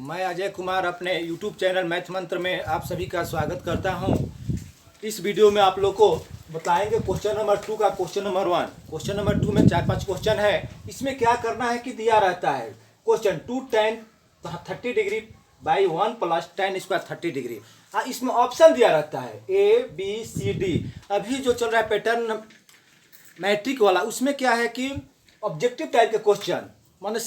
मैं अजय कुमार अपने YouTube channel math मंत्र में आप सभी का स्वागत करता हूं। इस वीडियो में आप लोग को बताएंगे क्वेश्चन नंबर 2 का क्वेश्चन नंबर 1। क्वेश्चन नंबर 2 में 4-5 क्वेश्चन है। इसमें क्या करना है कि दिया रहता है question 2 tan 30 degree by 1 plus tan square 30 degree. इसमें ऑप्शन दिया रहता है ABCD। अभी जो चल रहा है पैटर्न मैट्रिक वाला, उसमें क्या है कि ऑब्जेक्टिव टाइप के क्वेश्चन माने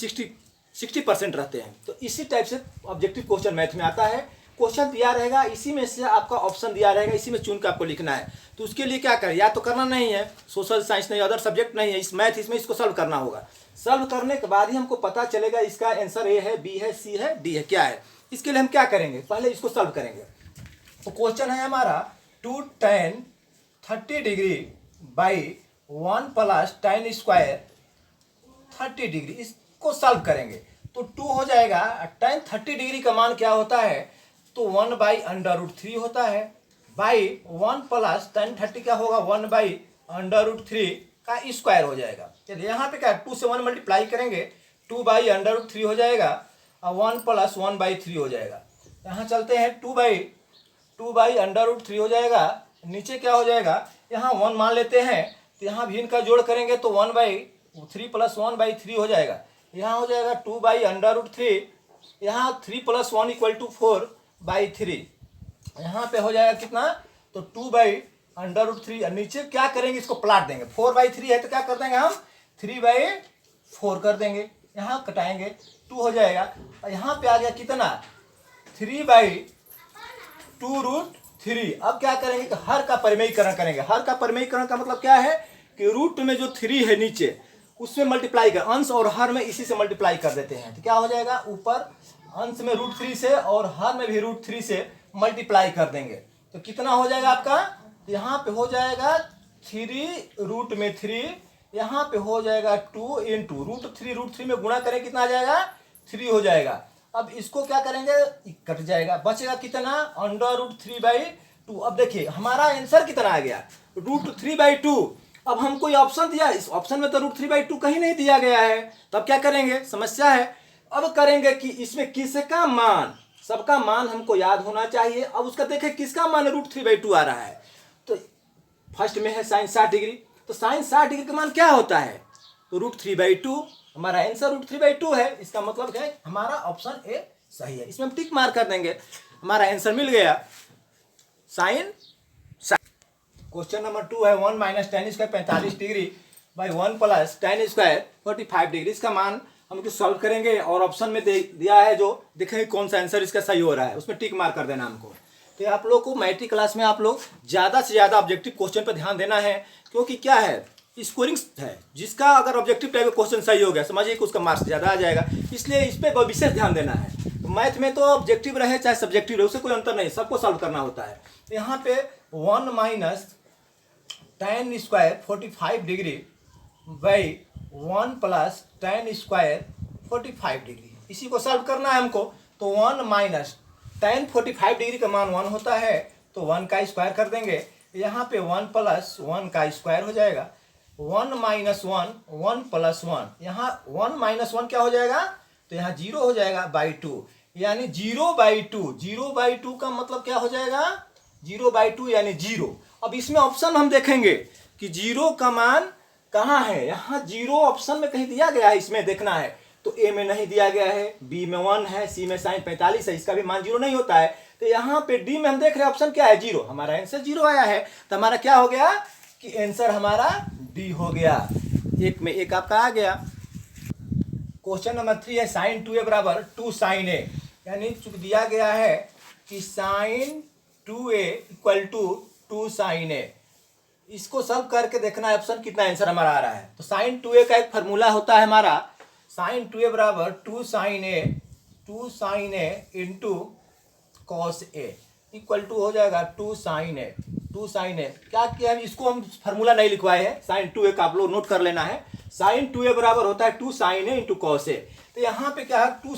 60% रहते हैं। तो इसी टाइप से ऑब्जेक्टिव क्वेश्चन मैथ में आता है। क्वेश्चन दिया रहेगा, इसी में से आपका ऑप्शन दिया रहेगा, इसी में चुन के आपको लिखना है। तो उसके लिए क्या करें, या तो करना नहीं है, सोशल साइंस नहीं, अदर सब्जेक्ट नहीं है, इस मैथ इसमें इसको सॉल्व करना होगा। सॉल्व करने के बाद ही हमको पता चलेगा इसका आंसर ए है, बी है, सी है, डी है, क्या है। इसके लिए हम क्या करेंगे, पहले इसको सॉल्व करेंगे। तो क्वेश्चन है हमारा 2 tan 30 degree by 1 plus tan square 30 degree, इसको सॉल्व करेंगे। तो 2 हो जाएगा। tan 30 डिग्री का मान क्या होता है, तो 1/√3 होता है, बाई 1 प्लस tan 30 क्या होगा, 1/√3 का स्क्वायर हो जाएगा। चलिए यहाँ पे क्या 2 से 1 मल्टीप्लाई करेंगे, 2/√3 हो जाएगा और 1 प्लस 1/3 हो जाएगा। यहाँ चलते हैं 2/√3 हो जाएगा। नीचे क्या हो जाएगा, यहाँ 1 मान लेते हैं, तो यहाँ भी इनका जोड़ करेंगे तो 1/3 प्लस 1/3 हो जाएगा। यहाँ हो जाएगा 2/√3, यहाँ 3 प्लस 1 = 4/3। यहाँ पे हो जाएगा कितना, तो 2/√3। नीचे क्या करेंगे, इसको प्लाट देंगे। 4/3 है तो क्या कर देंगे हम, 3/4 कर देंगे। यहाँ कटाएंगे 2 हो जाएगा। और यहाँ पे आ गया कितना, 3/2√3। अब क्या करेंगे कि हर का परिमेयीकरण करेंगे। हर का परिमेयीकरण का मतलब क्या है कि रूट में जो 3 है नीचे, उसमें मल्टीप्लाई कर, अंश और हर में इसी से मल्टीप्लाई कर देते हैं। तो क्या हो जाएगा, ऊपर अंश में √3 से और हर में भी √3 से मल्टीप्लाई कर देंगे। तो कितना हो जाएगा आपका, यहाँ पे हो जाएगा 3√3, यहाँ पे हो जाएगा 2 इंटू √3 में गुणा करें कितना आ जाएगा, 3 हो जाएगा। अब इसको क्या करेंगे, कट जाएगा, बचेगा कितना, √3/2। अब देखिए हमारा आंसर कितना आ गया, √3/2। अब हमको ये ऑप्शन दिया, इस ऑप्शन में तो √3/2 कहीं नहीं दिया गया है। तब क्या करेंगे, समस्या है। अब करेंगे कि इसमें किसका मान, सबका मान हमको याद होना चाहिए। अब उसका देखें किसका मान √3/2 आ रहा है। तो फर्स्ट में है sin 60 डिग्री। तो sin 60 डिग्री का मान क्या होता है, तो √3/2। हमारा आंसर √3/2 है। इसका मतलब है हमारा ऑप्शन ए सही है। इसमें हम टिक मार कर देंगे, हमारा आंसर मिल गया sin। क्वेश्चन नंबर 2 है 1 - tan square 45 degree by 1 plus tan square 45 degree. इसका मान हम इसको सॉल्व करेंगे और ऑप्शन में दिया है, जो देखेंगे कौन सा आंसर इसका सही हो रहा है, उसमें टिक मार कर देना हमको। तो आप लोग को मैट्रिक क्लास में आप लोग ज़्यादा से ज़्यादा ऑब्जेक्टिव क्वेश्चन पर ध्यान देना है, क्योंकि क्या है, स्कोरिंग है। जिसका अगर ऑब्जेक्टिव टाइप का क्वेश्चन सही हो गया, समझिए कि उसका मार्क्स ज़्यादा आ जाएगा। इसलिए इस पर विशेष ध्यान देना है। तो मैथ में तो ऑब्जेक्टिव रहे चाहे सब्जेक्टिव रहे, उससे कोई अंतर नहीं, सबको सॉल्व करना होता है। तो यहाँ पे 1 minus tan square 45 degree by 1 plus tan square 45 degree, इसी को सॉल्व करना है हमको। तो 1 माइनस tan 45 डिग्री का मान 1 होता है, तो 1 का स्क्वायर कर देंगे। यहाँ पे 1 प्लस 1 का स्क्वायर हो जाएगा। 1 माइनस 1, 1 प्लस 1, यहाँ 1 माइनस 1 क्या हो जाएगा, तो यहाँ 0 हो जाएगा बाई 2, यानी 0/2। 0/2 का मतलब क्या हो जाएगा, 0/2 यानी 0। अब इसमें ऑप्शन हम देखेंगे कि 0 का मान कहाँ है। यहाँ 0 ऑप्शन में कहीं दिया गया है, इसमें देखना है। तो ए में नहीं दिया गया है, बी में 1 है, सी में sin 45 है, इसका भी मान 0 नहीं होता है। तो यहाँ पे डी में हम देख रहे हैं ऑप्शन क्या है, 0। हमारा आंसर 0 आया है। तो हमारा क्या हो गया कि आंसर हमारा डी हो गया। एक में एक आपका आ गया। क्वेश्चन नंबर 3 है sin 2a बराबर 2 sin a, यानी चूंकि दिया गया है कि sin 2a = 2 sin a। इसको सॉल्व करके देखना है ऑप्शन कितना आंसर हमारा आ रहा है। तो sin 2a का एक फार्मूला होता है हमारा, sin 2a बराबर 2 sin a into cos a = हो जाएगा 2 sin a। 2 sin a क्या किया है, इसको हम फार्मूला नहीं लिखवाए हैं। sin 2a का आप लोग नोट कर लेना है। sin 2a बराबर होता है 2 sin a into cos a। तो यहाँ पे क्या है, 2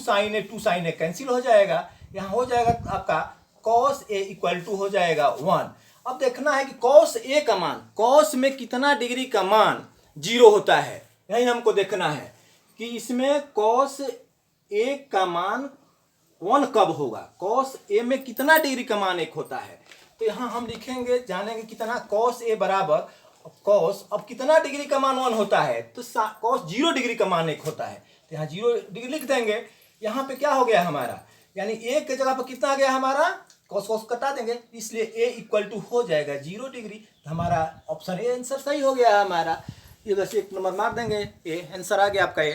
sin a कैंसिल हो जाएगा। यहाँ हो जाएगा आपका cos a = हो जाएगा 1। अब देखना है कि cos a का मान, cos में कितना डिग्री का मान 0 होता है, यही हमको देखना है कि इसमें cos a का मान 1 कब होगा, कॉस ए में कितना डिग्री का मान 1 होता है। तो यहाँ हम लिखेंगे, जानेंगे कितना कॉस ए बराबर कॉस, अब कितना डिग्री का मान 1 होता है, तो कॉस 0 डिग्री का मान 1 होता है, तो यहाँ 0 डिग्री लिख देंगे। यहाँ पे क्या हो गया हमारा, यानी 1 के जगह पर कितना आ गया हमारा, कॉस कॉस कटा देंगे, इसलिए ए इक्वल टू हो जाएगा 0 डिग्री। तो हमारा ऑप्शन ए आंसर सही हो गया हमारा। ये बस 1 नंबर मार देंगे, ए आंसर आ गया आपका। ये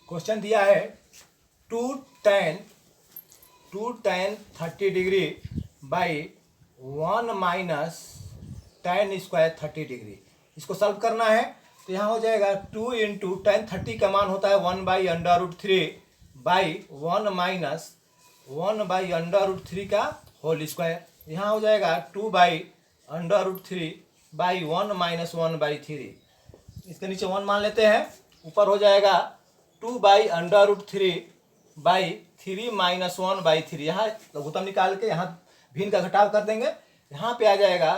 क्वेश्चन दिया है 2 tan 30 degree by 1 minus tan square 30 degree, इसको सॉल्व करना है। तो यहाँ हो जाएगा 2 इंटू tan 30 का मान होता है 1/√3 बाई 1 माइनस 1/√3 का होल स्क्वायर। यहाँ हो जाएगा 2/√3 बाई 1 माइनस 1/3, इसके नीचे 1 मान लेते हैं, ऊपर हो जाएगा 2/√3 बाई 3 माइनस 1/3। यहाँ लघुत्तम निकाल के यहाँ भिन्न का घटाव कर देंगे, यहाँ पे आ जाएगा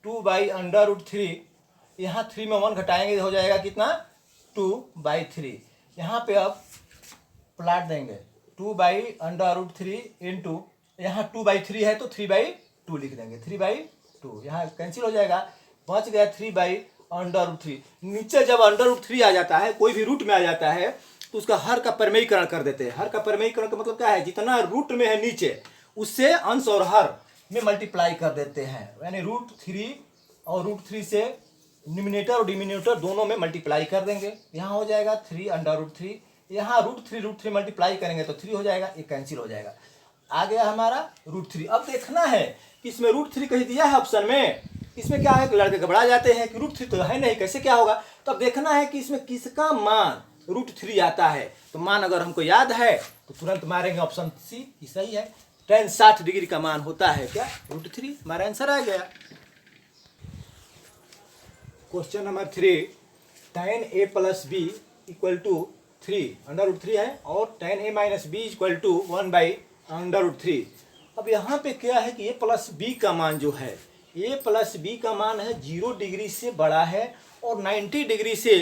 2/√3, यहाँ 3 में 1 घटाएंगे हो जाएगा कितना 2/3। यहाँ पे अब प्लाट देंगे 2/√3 इंटू, यहाँ 2/3 है तो 3/2 लिख देंगे, 3/2 यहाँ कैंसिल हो जाएगा, बच गया 3/√3। नीचे जब √3 आ जाता है, कोई भी रूट में आ जाता है, तो उसका हर का परिमेयीकरण कर देते हैं। हर का परिमेयीकरण का मतलब क्या है, जितना रूट में है नीचे उससे अंश और हर में मल्टीप्लाई कर देते हैं, यानी √3 और √3 से न्यूमिनेटर और डिनोमिनेटर दोनों में मल्टीप्लाई कर देंगे। यहाँ हो जाएगा 3/√3, यहाँ √3 मल्टीप्लाई करेंगे तो 3 हो जाएगा, ये कैंसिल हो जाएगा, आ गया हमारा √3। अब देखना है कि इसमें √3 कहीं दिया है ऑप्शन में, इसमें क्या है कि लड़के घबरा जाते हैं कि √3 तो है नहीं, कैसे क्या होगा। तो अब देखना है कि इसमें किसका मान √3 आता है। तो मान अगर हमको याद है तो तुरंत मारेंगे ऑप्शन सी, सही है, tan 60 डिग्री का मान होता है क्या √3, हमारा आंसर आ गया। Question number 3, tan a plus b equal to 3 है और tan a minus b equal to 1/√3। अब यहाँ पे क्या है कि a प्लस बी का मान जो है, a प्लस बी का मान है 0 डिग्री से बड़ा है और 90 डिग्री से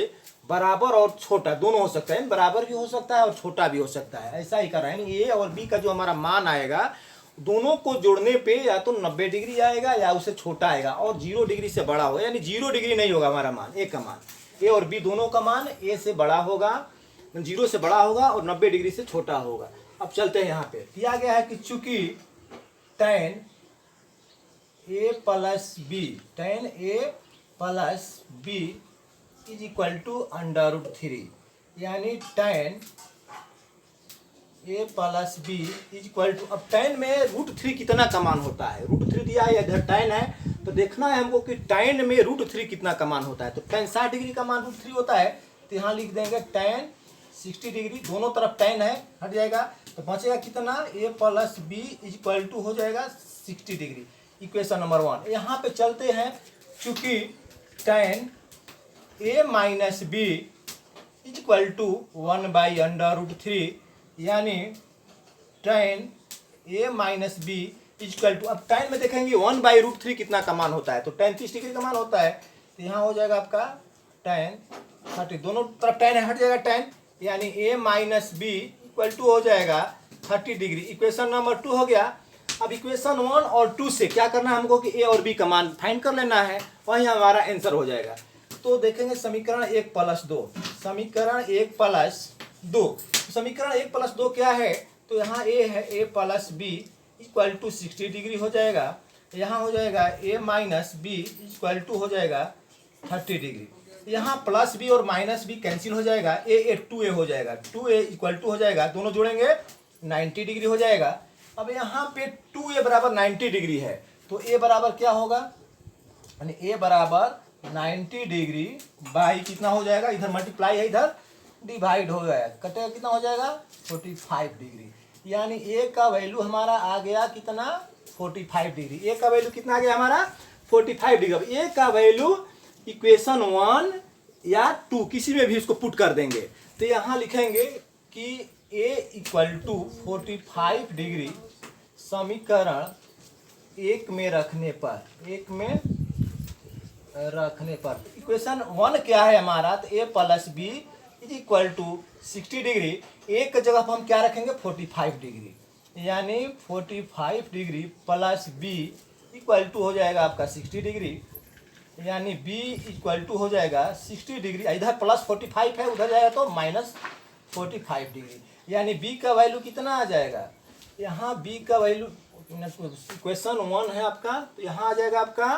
बराबर और छोटा दोनों हो सकता है, बराबर भी हो सकता है और छोटा भी हो सकता है, ऐसा ही कर रहा है। ए और बी का जो हमारा मान आएगा, दोनों को जोड़ने पे या तो 90 डिग्री आएगा या उससे छोटा आएगा और 0 डिग्री से बड़ा होगा, यानी 0 डिग्री नहीं होगा हमारा मान, ए का मान, ए और बी दोनों का मान ए से बड़ा होगा, 0 से बड़ा होगा और 90 डिग्री से छोटा होगा। अब चलते हैं, यहाँ पे दिया गया है कि चूंकि tan a plus b is equal to √3, यानी tan a plus b is equal to, अब tan में √3 कितना का मान होता है, √3 दिया है, इधर tan है, तो देखना है हमको कि tan में √3 कितना का मान होता है। तो tan 60 डिग्री का मान √3 होता है, तो यहाँ लिख देंगे tan 60 डिग्री, दोनों तरफ tan है, हट जाएगा, तो बचेगा कितना a plus b is equal to हो जाएगा 60 डिग्री, इक्वेशन नंबर 1। यहाँ पे चलते हैं, चूंकि tan a minus b is equal to 1/√3, यानी tan a minus b is equal to, अब tan में देखेंगे 1/√3 कितना का मान होता है, तो tan 30 डिग्री का मान होता है, तो यहाँ हो जाएगा आपका tan 30, दोनों तरफ tan है, हट जाएगा tan, यानी a minus b equal to हो जाएगा 30 डिग्री, इक्वेशन नंबर 2 हो गया। अब इक्वेशन 1 और 2 से क्या करना है हमको कि a और b का मान फाइंड कर लेना है, वही हमारा आंसर हो जाएगा। तो देखेंगे समीकरण 1 प्लस 2, समीकरण 1 प्लस 2, समीकरण 1 प्लस 2 क्या है, तो यहाँ a है, a plus b equal to 60 degree हो जाएगा, यहाँ हो जाएगा a minus b equal to हो जाएगा 30 डिग्री, यहाँ प्लस बी और माइनस बी कैंसिल हो जाएगा, a 2a हो जाएगा, 2a इक्वल टू हो जाएगा, दोनों जोड़ेंगे 90 डिग्री हो जाएगा। अब यहाँ पे 2a बराबर 90 डिग्री है, तो a बराबर क्या होगा, यानी a बराबर 90 डिग्री बाई कितना हो जाएगा, इधर मल्टीप्लाई है, इधर डिवाइड हो गया, कटेगा कितना हो जाएगा 45 डिग्री, यानी a का वैल्यू हमारा आ गया कितना 45 डिग्री, a का वैल्यू कितना आ गया हमारा 45 डिग्री। अब a का वैल्यू इक्वेशन 1 या 2 किसी में भी इसको पुट कर देंगे, तो यहाँ लिखेंगे कि a इक्वल टू 45 डिग्री समीकरण 1 में रखने पर, इक्वेशन 1 क्या है हमारा, तो a plus b is equal to 60 degree, एक जगह पर हम क्या रखेंगे 45 डिग्री, यानी 45 degree plus b equal to हो जाएगा आपका 60 डिग्री, यानी बी इक्वल टू हो जाएगा 60 डिग्री। इधर प्लस 45 है, उधर जाएगा तो माइनस 45 डिग्री, यानी बी का वैल्यू कितना आ जाएगा, यहाँ बी का वैल्यू क्वेश्चन 1 है आपका, तो यहाँ आ जाएगा आपका,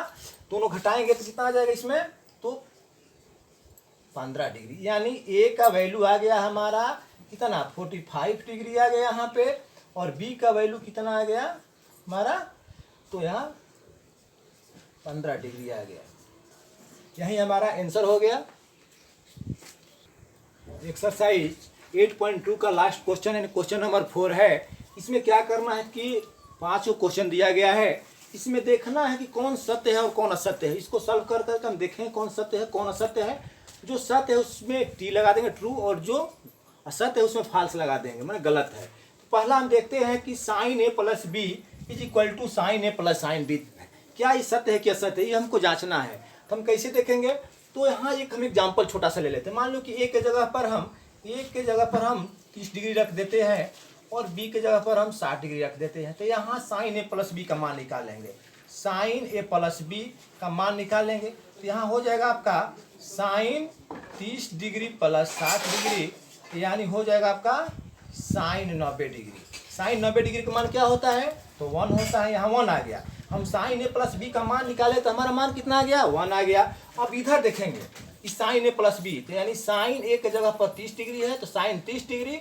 दोनों घटाएंगे तो कितना आ जाएगा इसमें, तो 15 डिग्री, यानी ए का वैल्यू आ गया हमारा कितना 45 डिग्री आ गया यहाँ पे, और बी का वैल्यू कितना आ गया हमारा, तो यहाँ 15 डिग्री आ गया। यही हमारा आंसर हो गया। एक्सरसाइज 8.2 का लास्ट क्वेश्चन है, क्वेश्चन नंबर 4 है। इसमें क्या करना है कि 5 क्वेश्चन दिया गया है, इसमें देखना है कि कौन सत्य है और कौन असत्य है। इसको सॉल्व कर करके हम देखें कौन सत्य है कौन असत्य है। जो सत्य है उसमें टी लगा देंगे ट्रू, और जो असत्य है उसमें फॉल्स लगा देंगे, मतलब गलत है। तो पहला हम देखते हैं कि sine a plus b is equal to sine a plus sine b, क्या ये सत्य है कि असत्य है, ये हमको जांचना है। तो हम कैसे देखेंगे, तो यहाँ एक हम एग्जाम्पल छोटा सा ले लेते हैं। मान लो कि ए के जगह पर हम 30 डिग्री रख देते हैं और बी के जगह पर हम 60 डिग्री रख देते हैं। तो यहाँ साइन ए प्लस बी का मान निकालेंगे, साइन ए प्लस बी का मान निकालेंगे। तो यहाँ हो जाएगा आपका साइन 30 डिग्री प्लस 60 डिग्री, यानी हो जाएगा आपका साइन 90 डिग्री। साइन 90 डिग्री का मान क्या होता है, तो 1 होता है, यहाँ 1 आ गया। हम साइन ए प्लस बी का मान निकाले तो हमारा मान कितना आ गया, 1 आ गया। अब इधर देखेंगे इस साइन ए प्लस बी, तो यानी साइन ए के जगह पर 30 डिग्री है तो साइन 30 डिग्री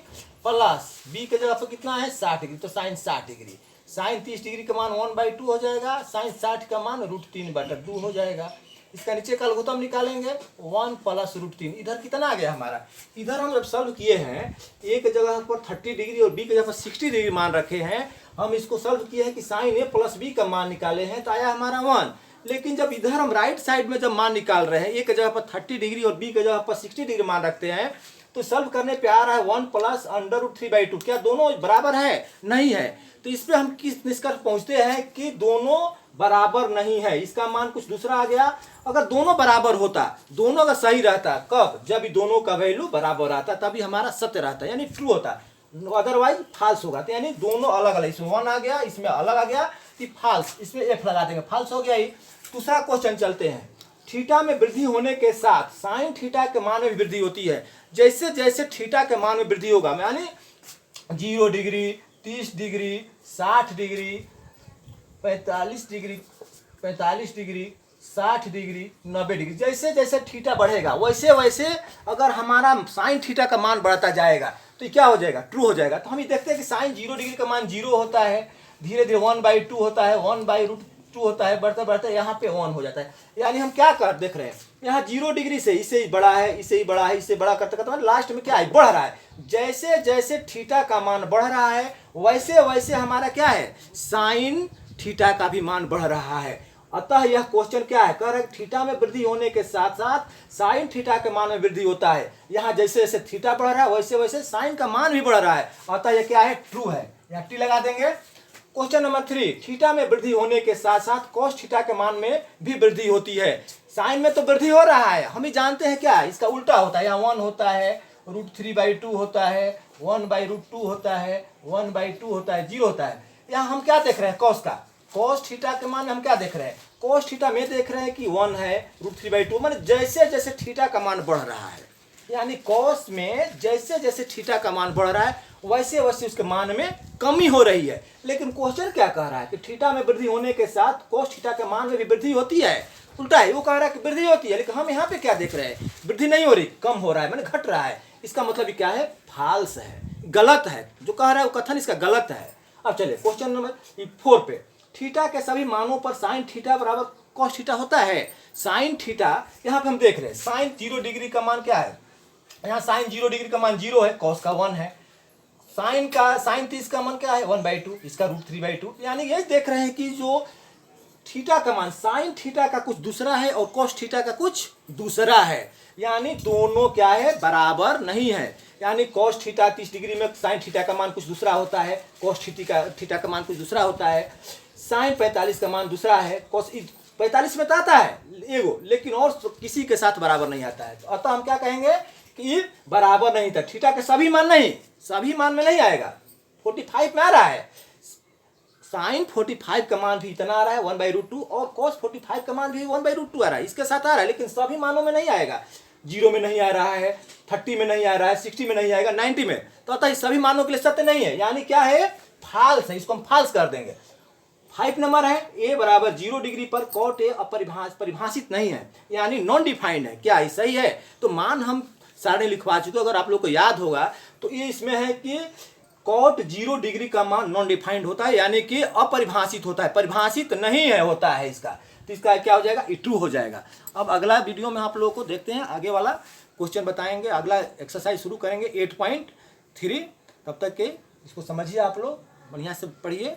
प्लस बी के जगह पर कितना है 60 डिग्री, तो साइन 60 डिग्री। साइन 30 डिग्री का मान 1/2 हो जाएगा, साइन 60 का मान √3/2 हो जाएगा। इसका नीचे का लघुत्तम निकालेंगे 1 प्लस √3। इधर कितना आ गया हमारा, इधर हम जब सॉल्व किए हैं ए के जगह पर 30 डिग्री और बी के जगह पर 60 डिग्री मान रखे हैं, हम इसको सॉल्व किए हैं कि साइन ए प्लस बी का मान निकाले हैं तो आया हमारा 1। लेकिन जब इधर हम राइट साइड में जब मान निकाल रहे हैं, ए के जगह पर 30 डिग्री और बी के जगह पर 60 डिग्री मान रखते हैं, तो सॉल्व करने पे आ रहा है 1 प्लस √3/2। क्या दोनों बराबर है, नहीं है। तो इस पे हम किस निष्कर्ष पहुंचते हैं कि दोनों बराबर नहीं है, इसका मान कुछ दूसरा आ गया। अगर दोनों बराबर होता, दोनों अगर सही रहता, कब, जब दोनों का वैल्यू बराबर आता तभी हमारा सत्य रहता, यानी ट्रू होता, अदरवाइज फॉल्स होगा। तो यानी दोनों अलग अलग, इसमें 1 आ गया, इसमें अलग आ गया, कि फॉल्स, इसमें एफ लगा देंगे, फॉल्स हो गया ही। दूसरा क्वेश्चन चलते हैं। थीटा में वृद्धि होने के साथ साइन थीटा के मान में भी वृद्धि होती है। जैसे जैसे थीटा के मान में वृद्धि होगा, यानी 0 degree, 30 degree, 60 degree, 45 degree, 60 degree, 90 degree, जैसे जैसे थीटा बढ़ेगा वैसे वैसे अगर हमारा साइन थीटा का मान बढ़ता जाएगा तो क्या हो जाएगा, ट्रू हो जाएगा। तो हम ये देखते हैं कि साइन 0 डिग्री का मान 0 होता है, धीरे धीरे 1/2 होता है, 1/√2 होता है, बढ़ते बढ़ते यहाँ पे 1 हो जाता है। यानी हम क्या कर देख रहे हैं, यहाँ 0 डिग्री से इससे ही बड़ा है, इससे ही बड़ा है, इससे बड़ा करते करते लास्ट में क्या है, बढ़ रहा है। जैसे जैसे थीटा का मान बढ़ रहा है वैसे वैसे हमारा क्या है, साइन थीटा का भी मान बढ़ रहा है। अतः यह क्वेश्चन क्या है, कह रहे थीटा में वृद्धि होने के साथ साथ साइन थीटा के मान में वृद्धि होता है। यहाँ जैसे जैसे थीटा बढ़ रहा है वैसे वैसे साइन का मान भी बढ़ रहा है, अतः यह क्या है, ट्रू है। यहाँ टी लगा देंगे। क्वेश्चन नंबर 3, थीटा में वृद्धि होने के साथ साथ कॉस थीटा के मान में भी वृद्धि होती है। साइन में तो वृद्धि हो रहा है, हम ही जानते हैं क्या, इसका उल्टा होता है। यहाँ 1 होता है, √3/2 होता है, 1/√2 होता है, 1/2 होता है, 0 होता है। यहाँ हम क्या देख रहे हैं, कॉस का, कॉस थीटा के मान हम क्या देख रहे हैं, कॉस थीटा में देख रहे हैं कि 1 है, √3/2, माने जैसे जैसे थीटा का मान बढ़ रहा है, यानी कॉस में जैसे जैसे थीटा का मान बढ़ रहा है वैसे वैसे उसके मान में कमी हो रही है। लेकिन क्वेश्चन क्या कह रहा है कि थीटा में वृद्धि होने के साथ कॉस थीटा के मान में भी वृद्धि होती है, उल्टा है, वो कह रहा है कि वृद्धि होती है। लेकिन हम यहाँ पे क्या देख रहे हैं, वृद्धि नहीं हो रही, कम हो रहा है, माने घट रहा है। इसका मतलब क्या है, फॉल्स है, गलत है, जो कह रहा है वो कथन इसका गलत है। अब चलिए क्वेश्चन नंबर 4 पे, थीटा के सभी मानों पर साइन थीटा बराबर कॉस थीटा होता है। साइन थीटा यहाँ पे हम देख रहे हैं, साइन 0 डिग्री का मान क्या है, यहाँ साइन 0 डिग्री का मान 0 है, कॉस का 1 है। साइन 30 का मान क्या है, 1/2, इसका √3/2। यानी ये देख रहे हैं कि जो थीटा का मान, साइन थीटा का कुछ दूसरा है और कॉस थीटा का कुछ दूसरा है, यानी दोनों क्या है, बराबर नहीं है। यानी कॉस थीटा 30 डिग्री में साइन थीटा का मान कुछ दूसरा होता है, कॉस थीटा का मान कुछ दूसरा होता है। साइन 45 का मान दूसरा है, कॉस 45 में तो आता है एगो, लेकिन और किसी के साथ बराबर नहीं आता है। तो अतः हम क्या कहेंगे कि बराबर नहीं था, थीटा के सभी मान नहीं, सभी मान में नहीं आएगा। 45 में आ रहा है, साइन 45 का मान भी इतना आ रहा है 1/√2 और कॉस 45 का मान भी 1/√2 आ रहा है, इसके साथ आ रहा है, लेकिन सभी मानों में नहीं आएगा। 0 में नहीं आ रहा है, 30 में नहीं आ रहा है, 60 में नहीं आएगा, 90 में, तो अतः इस सभी मानों के लिए सत्य नहीं है, यानी क्या है, फाल्स है, इसको हम फाल्स कर देंगे। 5 नंबर है a बराबर 0 डिग्री पर कॉट ए परिभाषित नहीं है, यानी नॉन डिफाइंड है, क्या सही है? तो मान हम सारे लिखवा चुके, अगर आप लोग को याद होगा तो ये इसमें है कि कॉट 0 डिग्री का मान नॉन डिफाइंड होता है, यानी कि अपरिभाषित होता है, परिभाषित नहीं है होता है इसका, तो इसका क्या हो जाएगा, ये ट्रू हो जाएगा। अब अगला वीडियो में आप लोगों को देखते हैं, आगे वाला क्वेश्चन बताएंगे, अगला एक्सरसाइज शुरू करेंगे 8.3। तब तक के इसको समझिए, आप लोग बढ़िया से पढ़िए।